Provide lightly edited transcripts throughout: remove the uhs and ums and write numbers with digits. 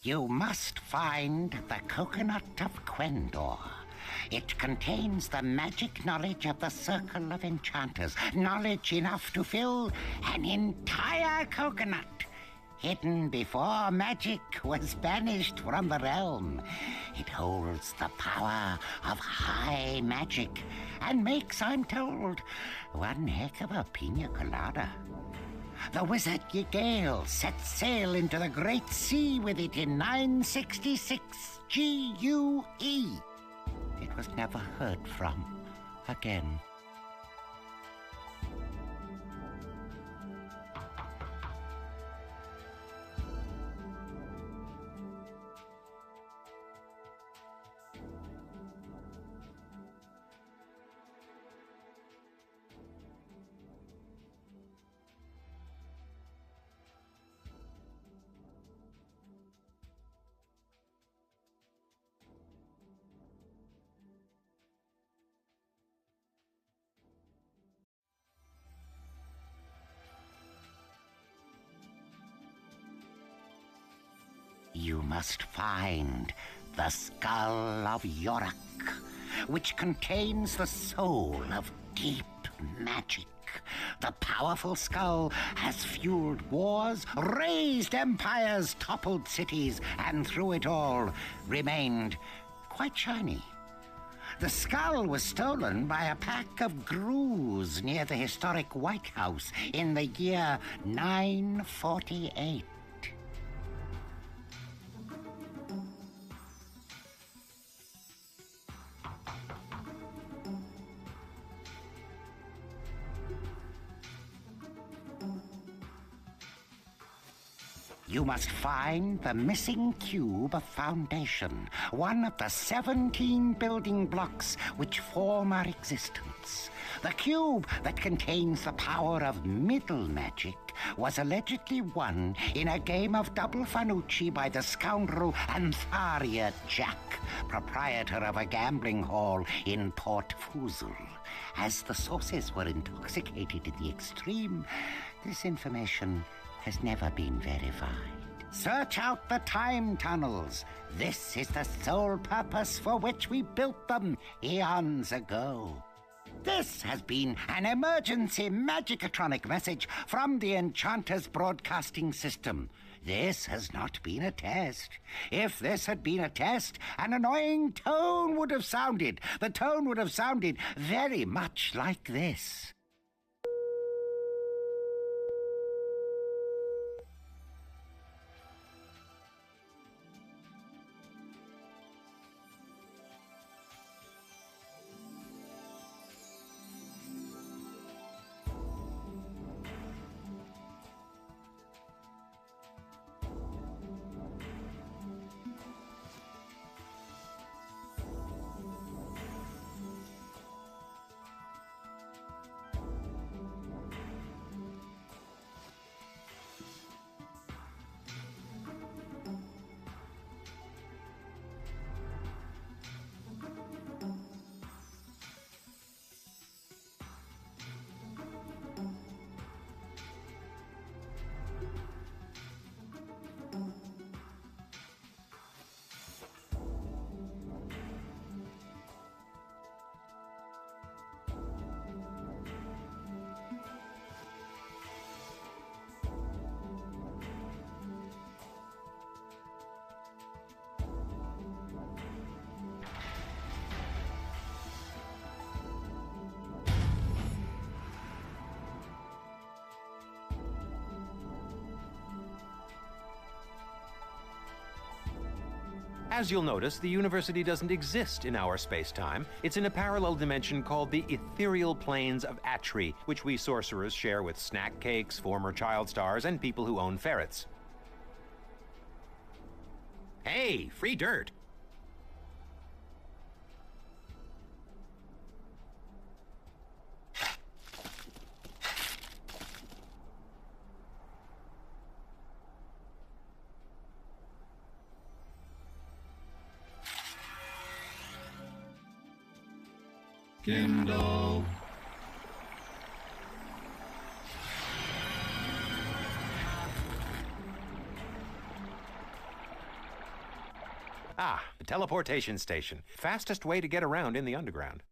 You must find the Coconut of Quendor. It contains the magic knowledge of the Circle of Enchanters, knowledge enough to fill an entire coconut, hidden before magic was banished from the realm. It holds the power of high magic and makes, I'm told, one heck of a pina colada. The wizard Yigale set sail into the great sea with it in 966 GUE. It was never heard from again. You must find the Skull of Zork, which contains the soul of deep magic. The powerful skull has fueled wars, raised empires, toppled cities, and through it all remained quite shiny. The skull was stolen by a pack of grooves near the historic White House in the year 948. You must find the missing cube of foundation, one of the 17 building blocks which form our existence. The cube that contains the power of middle magic was allegedly won in a game of double Fanucci by the scoundrel Antharia Jack, proprietor of a gambling hall in Port Fusel. As the sources were intoxicated in the extreme, this information has never been verified. Search out the time tunnels. This is the sole purpose for which we built them eons ago. This has been an emergency magicatronic message from the Enchanter's broadcasting system. This has not been a test. If this had been a test, an annoying tone would have sounded. The tone would have sounded very much like this. As you'll notice, the university doesn't exist in our space-time. It's in a parallel dimension called the ethereal planes of Atri, which we sorcerers share with snack cakes, former child stars, and people who own ferrets. Hey, free dirt! Kindle. Ah, the teleportation station. Fastest way to get around in the underground.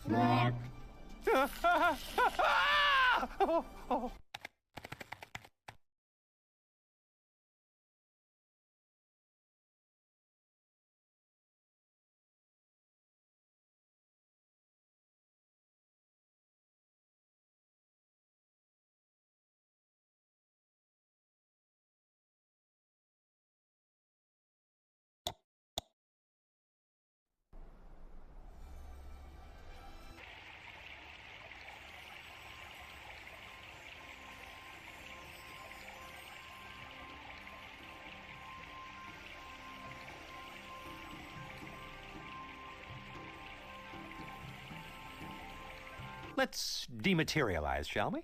Zork. Let's dematerialize, shall we?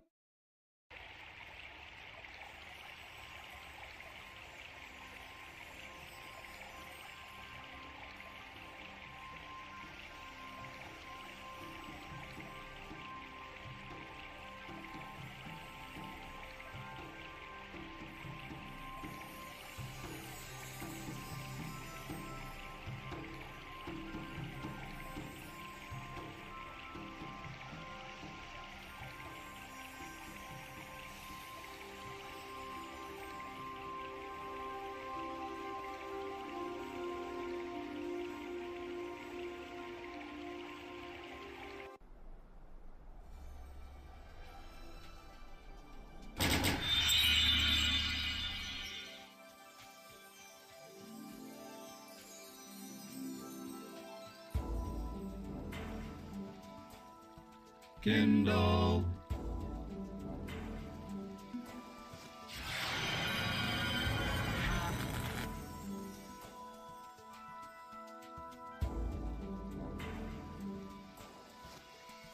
Kindle.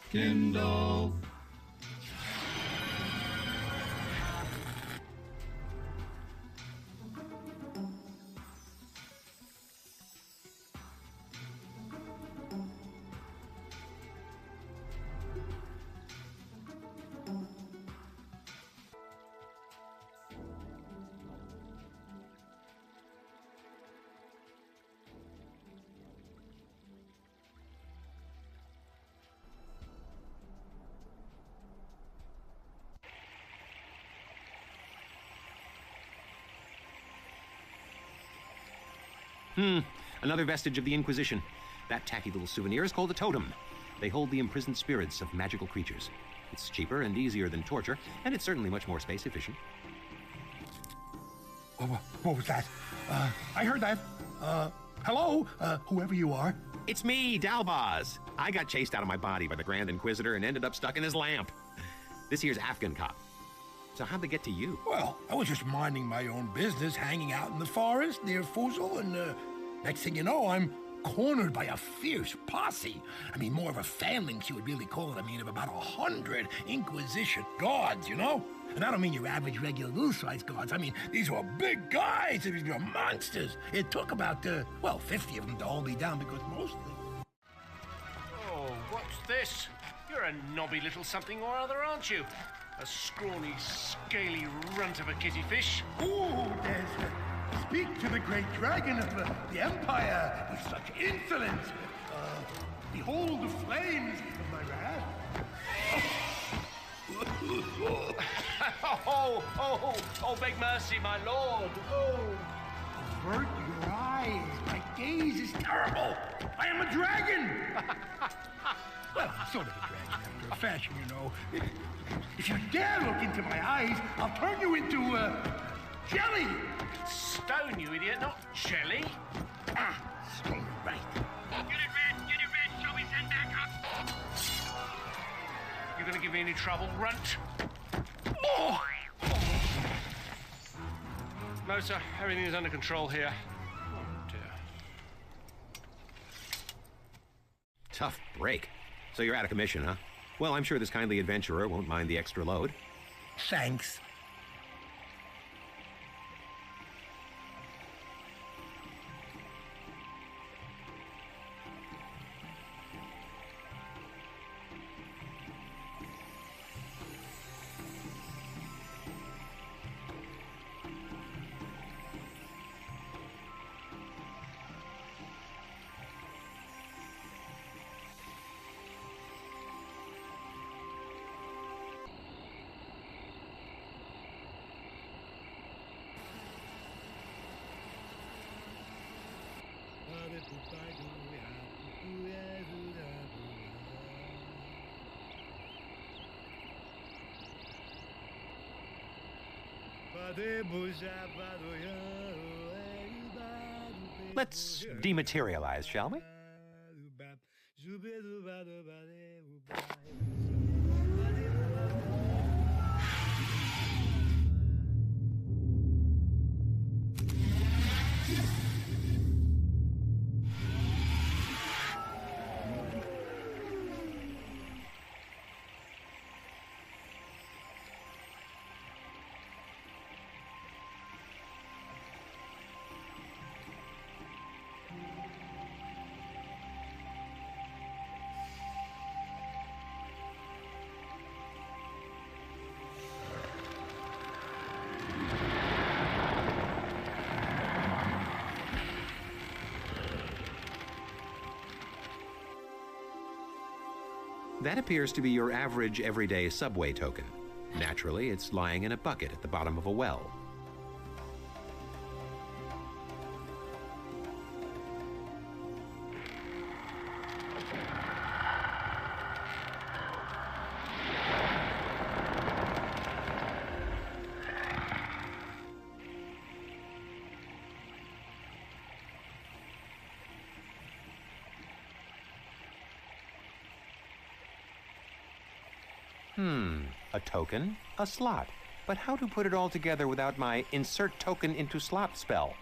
Kindle. Another vestige of the Inquisition. That tacky little souvenir is called a totem. They hold the imprisoned spirits of magical creatures. It's cheaper and easier than torture, and it's certainly much more space efficient. What was that? I heard that. Hello, whoever you are. It's me, Dalbaz. I got chased out of my body by the Grand Inquisitor and ended up stuck in his lamp. This here's Afghan cop. So how'd they get to you? Well, I was just minding my own business, hanging out in the forest near Fusel, and next thing you know, I'm cornered by a fierce posse. I mean, more of a phalanx, you would really call it. I mean, of about 100 Inquisition guards, you know? And I don't mean your average, regular, little-sized guards. I mean, these were big guys. These were monsters. It took about, 50 of them to hold me down because most of them... Oh, what's this? You're a knobby little something or other, aren't you? A scrawny, scaly runt of a kitty fish. Ooh, Desmond. Speak to the great dragon of the Empire with such insolence. Behold the flames of my wrath. Oh, beg mercy, my lord. Oh, avert your eyes. My gaze is terrible. I am a dragon. Well, sort of a dragon after a fashion, you know. If you dare look into my eyes, I'll turn you into, Jelly! Stone, you idiot, not jelly. Stone right. Unit Red, shall we send backup? You gonna give me any trouble, runt? No, sir. Everything is under control here. Oh, dear. Tough break. So you're out of commission, huh? Well, I'm sure this kindly adventurer won't mind the extra load. Thanks. Let's dematerialize, shall we? That appears to be your average everyday subway token. Naturally, it's lying in a bucket at the bottom of a well. A token, a slot. But how to put it all together without my insert token into slot spell?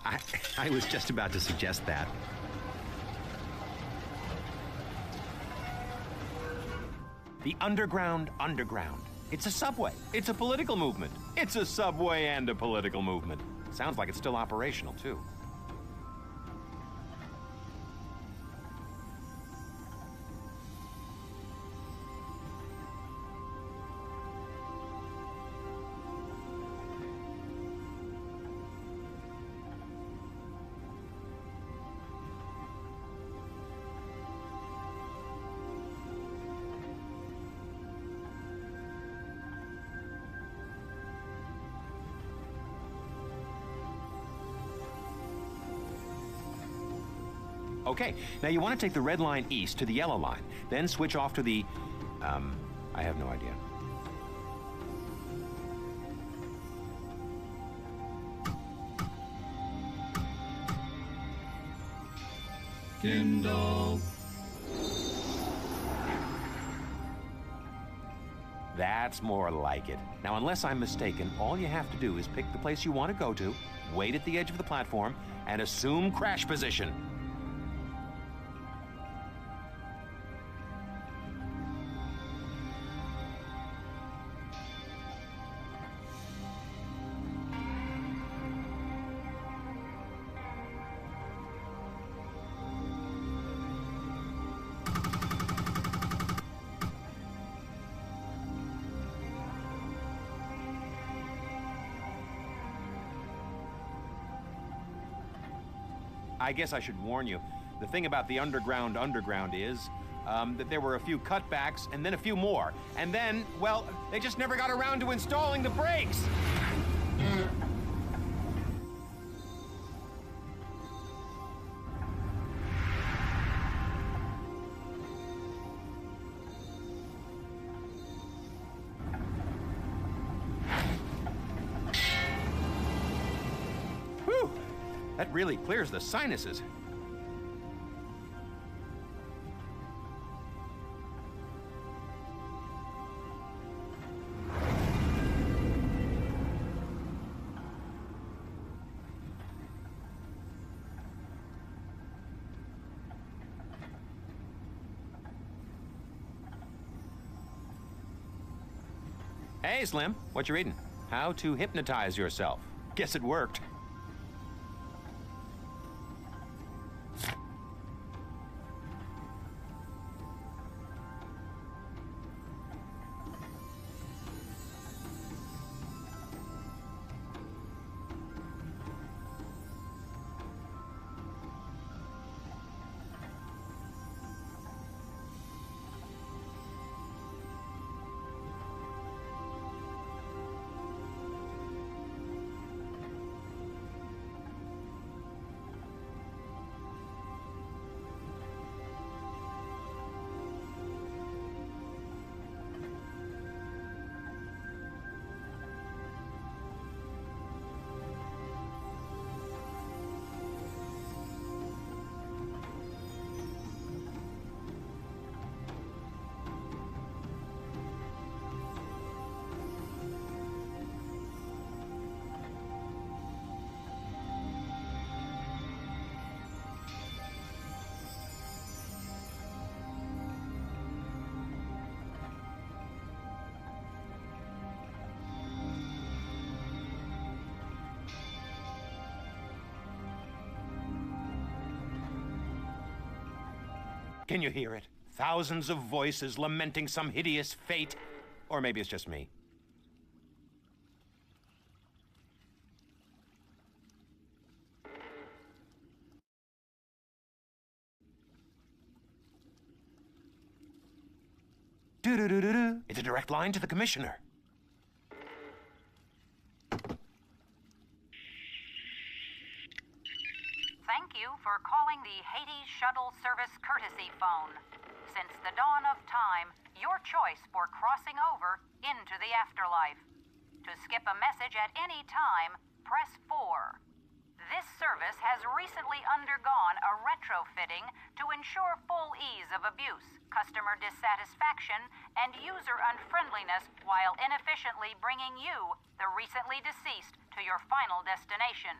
I was just about to suggest that. The underground. It's a subway. It's a political movement. It's a subway and a political movement. Sounds like it's still operational, too. Okay, now you want to take the red line east to the yellow line, then switch off to the, I have no idea. Kindle. That's more like it. Now, unless I'm mistaken, all you have to do is pick the place you want to go to, wait at the edge of the platform, and assume crash position. I guess I should warn you. The thing about the underground is that there were a few cutbacks and then a few more. And then, well, they just never got around to installing the brakes. That really clears the sinuses. Hey, Slim, what you reading? How to Hypnotize Yourself. Guess it worked. Can you hear it? Thousands of voices lamenting some hideous fate. Or maybe it's just me. Do-do-do-do-do. It's a direct line to the commissioner. Thank you for calling the Hades Shuttle Service Courtesy Phone. Since the dawn of time, your choice for crossing over into the afterlife. To skip a message at any time, press 4. This service has recently undergone a retrofitting to ensure full ease of abuse, customer dissatisfaction, and user unfriendliness while inefficiently bringing you, the recently deceased, to your final destination.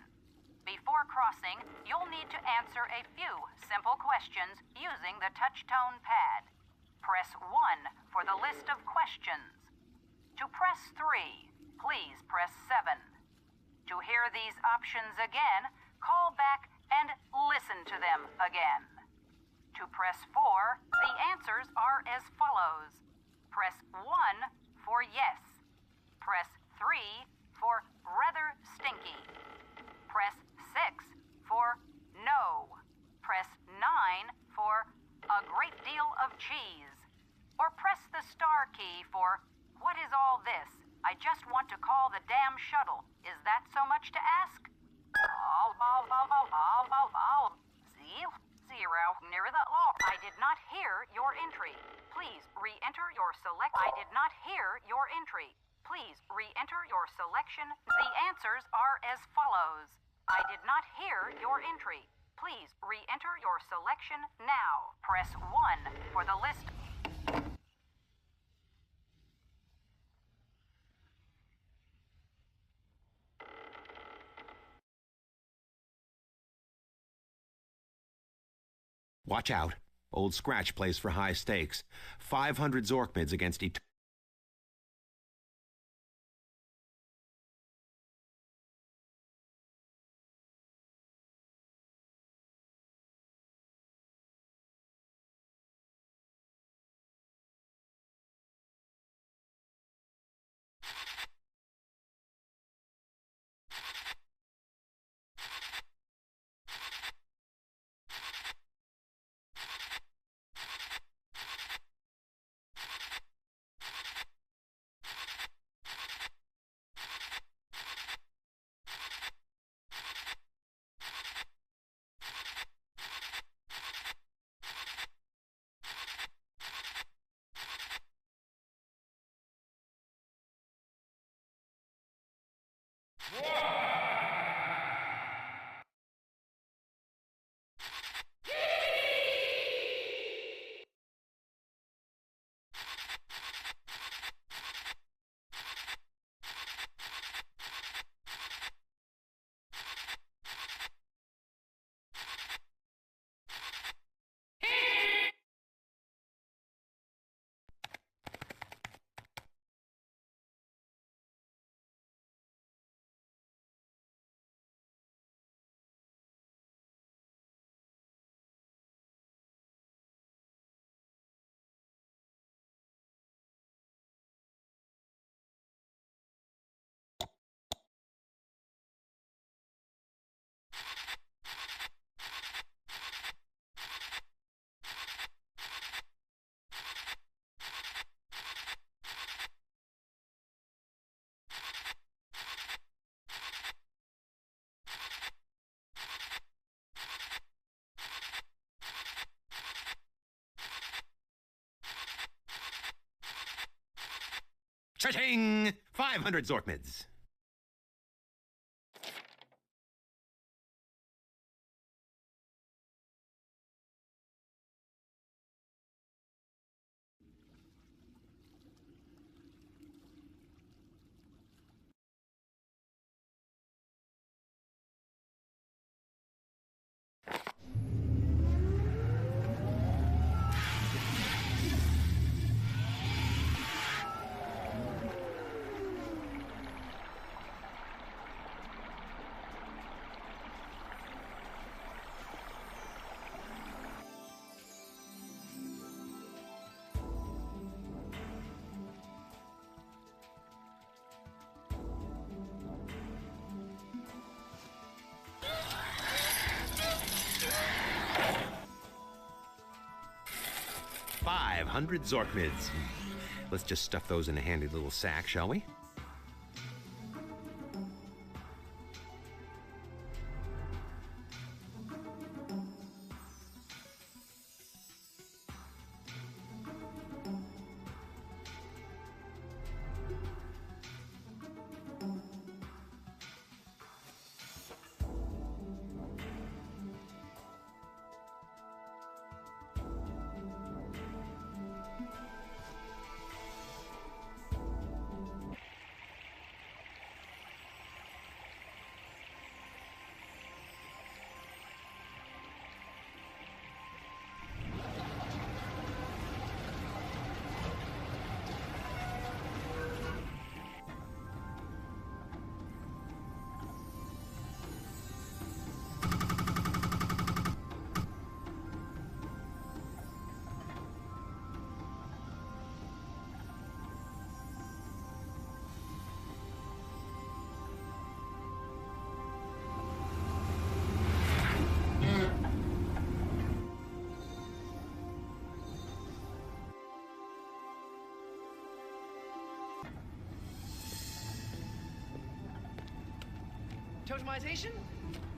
Before crossing, you'll need to answer a few simple questions using the touch-tone pad. Press 1 for the list of questions. To press 3, please press 7. To hear these options again, call back and listen to them again. To press 4, the answers are as follows. Press 1 for yes. Press 3 for rather stinky. Press 6 for no. Press 9 for a great deal of cheese. Or press the star key for what is all this? I just want to call the damn shuttle. Is that so much to ask? Zero. Near the law. I did not hear your entry. Please re-enter your select. I did not hear your entry. Please re-enter your selection. The answers are as follows. I did not hear your entry. Please re-enter your selection now. Press 1 for the list. Watch out. Old Scratch plays for high stakes. 500 Zork mids against each. Cha-ching! 500 Zorkmids. $500 Zorkmids. Let's just stuff those in a handy little sack, shall we? Totemization?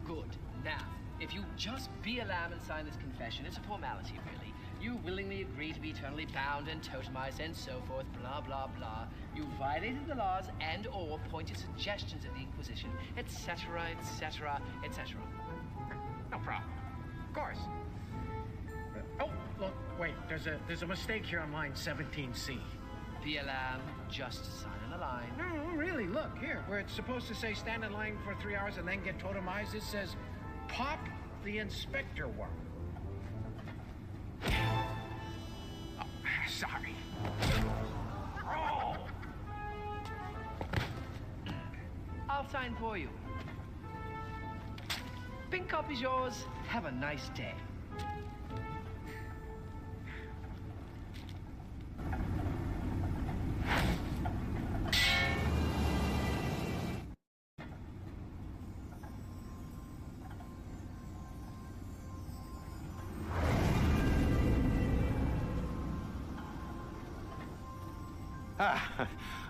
Good. Now, if you just be a lamb and sign this confession, it's a formality, really. You willingly agree to be eternally bound and totemized and so forth, blah, blah, blah. You violated the laws and or pointed suggestions of the Inquisition, etc., etc., etc. No problem. Of course. Oh, look, wait. There's a mistake here on line 17C. Be a lamb, just sign on the line. No, really, look, here. Where it's supposed to say stand in line for 3 hours and then get totemized, it says pop the inspector worm. Oh, sorry. Oh! I'll sign for you. Pink copy's yours. Have a nice day.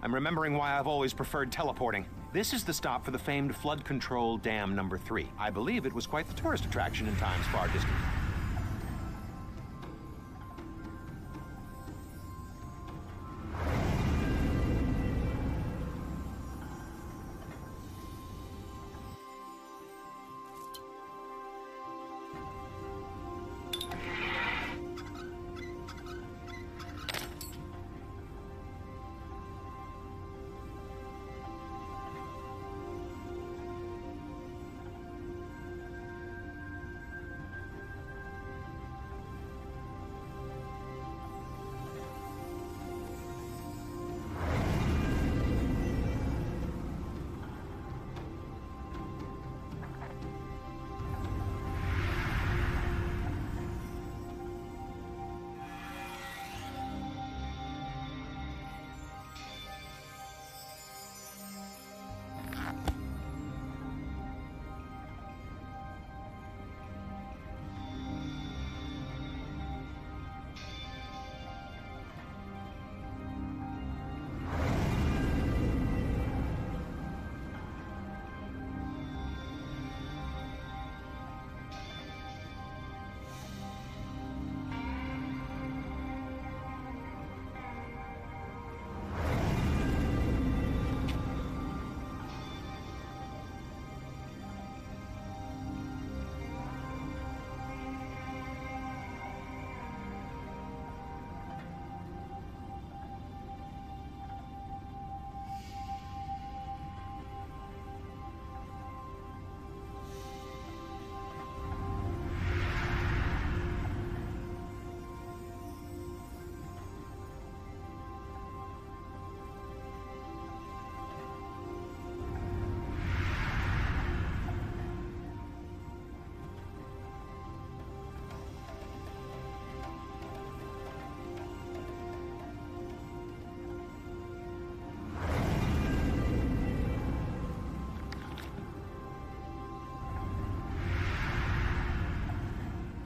I'm remembering why I've always preferred teleporting. This is the stop for the famed flood control dam number 3. I believe it was quite the tourist attraction in times far distant.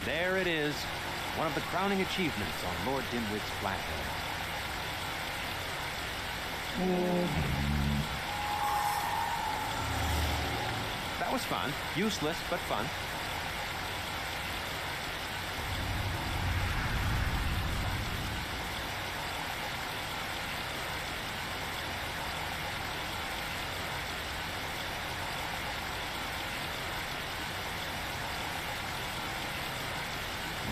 There it is. One of the crowning achievements on Lord Dimwit's flathead. That was fun. Useless, but fun.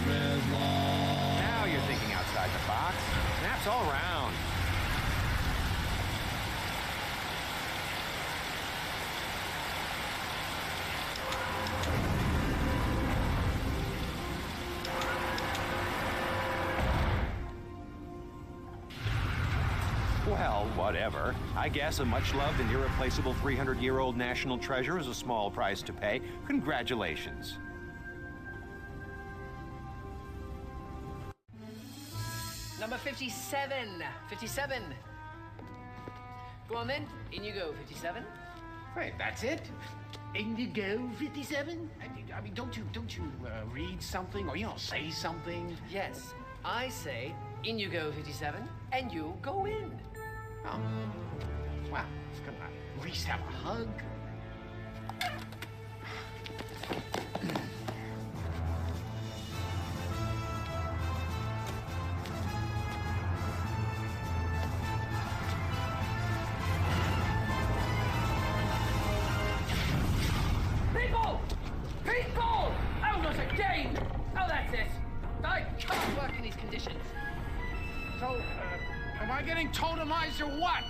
Now you're thinking outside the box. Snaps all around. Well, whatever. I guess a much-loved and irreplaceable 300-year-old national treasure is a small price to pay. Congratulations. Number 57. 57. Go on then. In you go, 57. Wait, that's it? In you go, 57? I mean, don't you read something or, say something? Yes, I say, in you go, 57, and you go in. Oh. Well, it's gonna at least have a hug. People! People! Oh, not again! Oh, that's it. I can't work in these conditions. So, am I getting totemized or what?